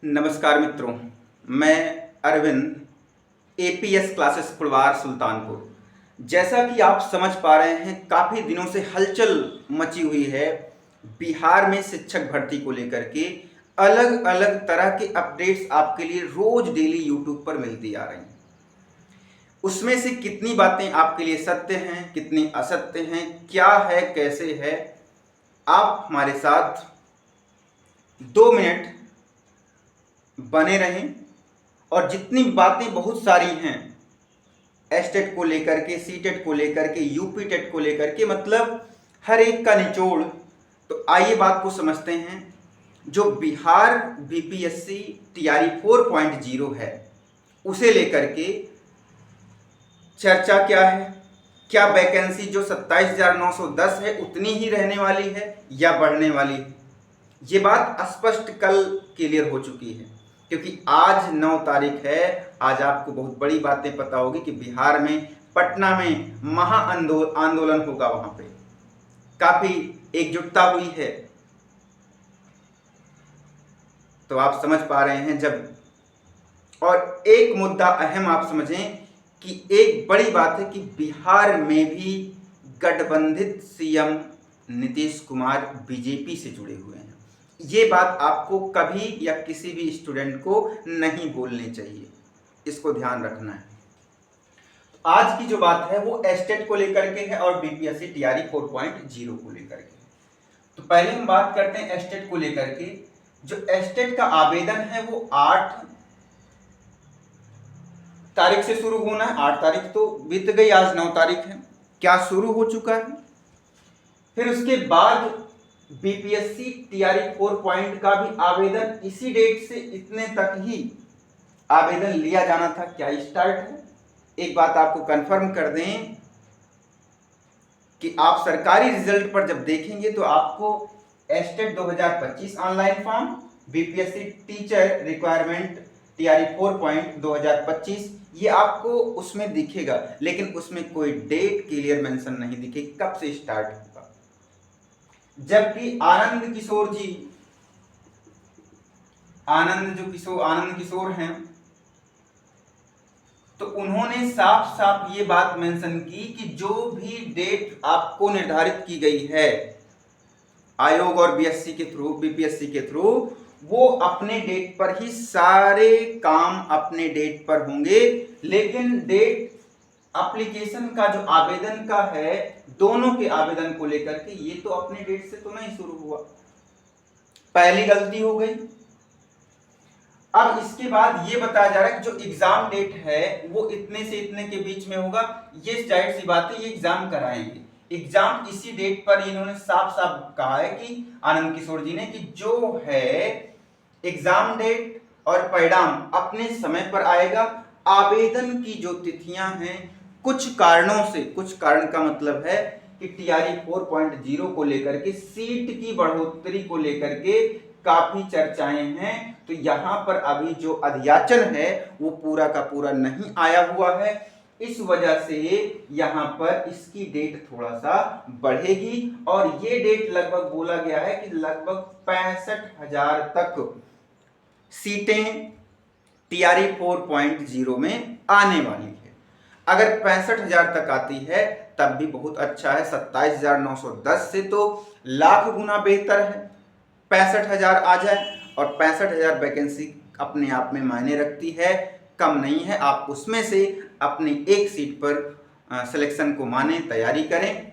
नमस्कार मित्रों, मैं अरविंद एपीएस क्लासेस कुड़वार सुल्तानपुर। जैसा कि आप समझ पा रहे हैं, काफ़ी दिनों से हलचल मची हुई है बिहार में शिक्षक भर्ती को लेकर के। अलग अलग तरह के अपडेट्स आपके लिए रोज डेली यूट्यूब पर मिलती आ रही हैं। उसमें से कितनी बातें आपके लिए सत्य हैं, कितनी असत्य हैं, क्या है, कैसे है, आप हमारे साथ 2 मिनट बने रहें। और जितनी बातें बहुत सारी हैं एसटेट को लेकर के, सीटेट को लेकर के, यूपी टेट को लेकर के, मतलब हर एक का निचोड़। तो आइए बात को समझते हैं। जो बिहार बीपीएससी टीआरई 4.0 है, उसे लेकर के चर्चा क्या है। क्या वैकेंसी जो 27,910 है उतनी ही रहने वाली है या बढ़ने वाली है? ये बात स्पष्ट कल क्लियर हो चुकी है, क्योंकि आज 9 तारीख है। आज आपको बहुत बड़ी बातें पता होगी कि बिहार में पटना में आंदोलन होगा। वहां पे काफी एकजुटता हुई है। तो आप समझ पा रहे हैं जब, और एक मुद्दा अहम आप समझें कि एक बड़ी बात है कि बिहार में भी गठबंधित सीएम नीतीश कुमार बीजेपी से जुड़े हुए हैं। ये बात आपको कभी या किसी भी स्टूडेंट को नहीं भूलनी चाहिए, इसको ध्यान रखना है। तो आज की जो बात है वो एस्टेट को लेकर के है और बीपीएससी टीआरई 4.0 को लेकर के। तो पहले हम बात करते हैं एस्टेट को लेकर के। जो एस्टेट का आवेदन है वो 8 तारीख से शुरू होना है। 8 तारीख तो बीत गई, आज 9 तारीख है। क्या शुरू हो चुका है? फिर उसके बाद बीपीएससी टीआरई 4 का भी आवेदन इसी डेट से इतने तक ही आवेदन लिया जाना था। क्या स्टार्ट है? एक बात आपको कंफर्म कर दें कि आप सरकारी रिजल्ट पर जब देखेंगे तो आपको estate 2025 online form, BPSC teacher requirement TRE 4.2025 ये आपको उसमें दिखेगा, लेकिन उसमें कोई डेट क्लियर मेंशन नहीं दिखेगी कब से स्टार्ट होगा। जबकि आनंद किशोर हैं, तो उन्होंने साफ साफ ये बात मेंशन की कि जो भी डेट आपको निर्धारित की गई है आयोग और बीपीएससी के थ्रू, वो अपने डेट पर ही सारे काम अपने डेट पर होंगे। लेकिन डेट एप्लीकेशन का जो आवेदन का है, दोनों के आवेदन को लेकर के, ये तो अपने डेट से तो नहीं शुरू हुआ। पहली गलती हो गई। अब इसके बाद ये बताया जा रहा है कि जो एग्जाम डेट है वो इतने से इतने के बीच में होगा। ये जाहिर सी बात है, ये एग्जाम कराएंगे। एग्जाम इसी डेट पर इन्होंने साफ साफ कहा है कि आनंद किशोर जी ने, कि जो है एग्जाम डेट और परिणाम अपने समय पर आएगा। आवेदन की जो तिथियां हैं, कुछ कारण का मतलब है कि टीआरई 4.0 को लेकर के, सीट की बढ़ोतरी को लेकर के काफी चर्चाएं हैं। तो यहां पर अभी जो अध्याचन है वो पूरा का पूरा नहीं आया हुआ है। इस वजह से यहां पर इसकी डेट थोड़ा सा बढ़ेगी, और ये डेट लगभग बोला गया है कि लगभग 65,000 तक सीटें टीआरई 4.0 में आने वाली है। अगर 65,000 तक आती है तब भी बहुत अच्छा है। 27,910 से तो लाख गुना बेहतर है 65,000 आ जाए। और 65,000 वैकेंसी अपने आप में मायने रखती है, कम नहीं है। आप उसमें से अपनी एक सीट पर सिलेक्शन को माने, तैयारी करें।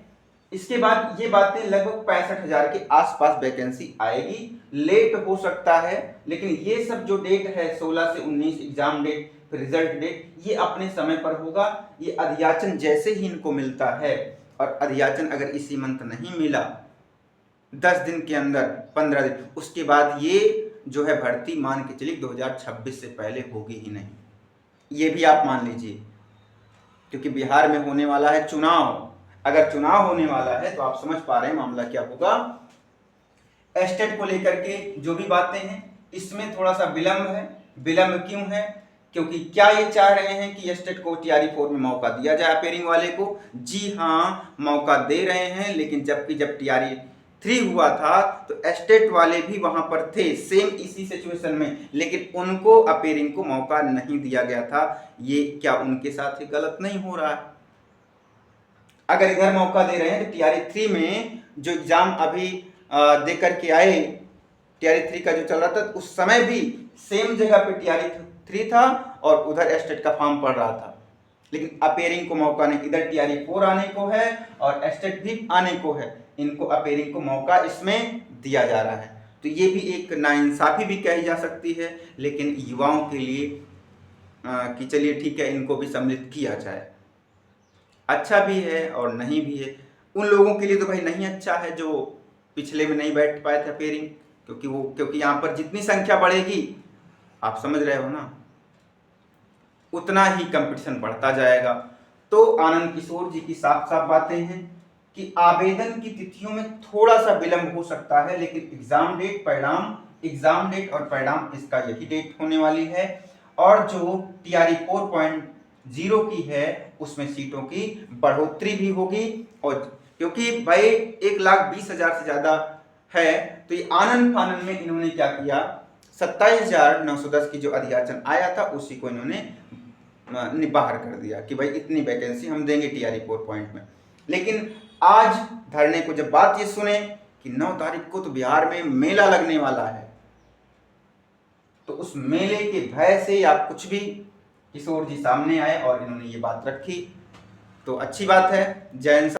इसके बाद ये बातें लगभग 65,000 के आसपास वैकेंसी आएगी। लेट हो सकता है, लेकिन ये सब जो डेट है 16 से 19 एग्जाम डेट, फिर रिजल्ट डेट, ये अपने समय पर होगा। ये अध्याचन जैसे ही इनको मिलता है, और अध्याचन अगर इसी मंथ नहीं मिला 10 दिन के अंदर, 15 दिन, उसके बाद ये जो है भर्ती मान के चलिए 2026 से पहले होगी ही नहीं। ये भी आप मान लीजिए, क्योंकि बिहार में होने वाला है चुनाव। अगर चुनाव होने वाला है तो आप समझ पा रहे हैं मामला क्या होगा। एस्टेट को लेकर के जो भी बातें हैं, इसमें थोड़ा सा विलंब है। विलंब क्यों है? क्योंकि क्या ये चाह रहे हैं कि एस्टेट को टीआरई 4 में मौका दिया जाए अपेयरिंग वाले को? जी हाँ, मौका दे रहे हैं। लेकिन जब टीआरई 3 हुआ था तो एस्टेट वाले भी वहां पर थे सेम इसी सिचुएशन में, लेकिन उनको अपेयरिंग को मौका नहीं दिया गया था। ये क्या उनके साथ ही गलत नहीं हो रहा है? अगर इधर मौका दे रहे हैं तो टीआरई 3 में जो एग्जाम अभी दे करके आए, टीआरई 3 का जो चल रहा था उस समय भी सेम जगह पे टीआरई 3 था और उधर एस्टेट का फॉर्म पड़ रहा था, लेकिन अपेयरिंग को मौका नहीं। इधर टीआरई 4 आने को है और एस्टेट भी आने को है, इनको अपेयरिंग को मौका इसमें दिया जा रहा है। तो ये भी एक नाइंसाफी भी कही जा सकती है, लेकिन युवाओं के लिए कि चलिए ठीक है इनको भी सम्मिलित किया जाए, अच्छा भी है और नहीं भी है। उन लोगों के लिए तो भाई नहीं अच्छा है जो पिछले में नहीं बैठ पाए थे अपेयरिंग, क्योंकि यहाँ पर जितनी संख्या बढ़ेगी, आप समझ रहे हो ना, उतना ही कंपटीशन बढ़ता जाएगा। तो आनंद किशोर जी की साफ साफ बातें हैं कि आवेदन की तिथियों में थोड़ा सा विलंब हो सकता है, लेकिन एग्जाम डेट और परिणाम इसका यही डेट होने वाली है। और जो टीआरई 4.0 की है उसमें सीटों की बढ़ोतरी भी होगी, और क्योंकि भाई 1,20,000 से ज्यादा है तो ये आनंद फानंद में इन्होंने क्या किया, 27,910 की जो अधियाचन आया था उसी को इन्होंने बाहर कर दिया कि भाई इतनी वैकेंसी हम देंगे टीआरई 4 पॉइंट में। लेकिन आज धरने को जब बात ये सुने कि 9 तारीख को तो बिहार में मेला लगने वाला है, तो उस मेले के भय से या कुछ भी किशोर जी सामने आए और इन्होंने ये बात रखी, तो अच्छी बात है। जय हिंद।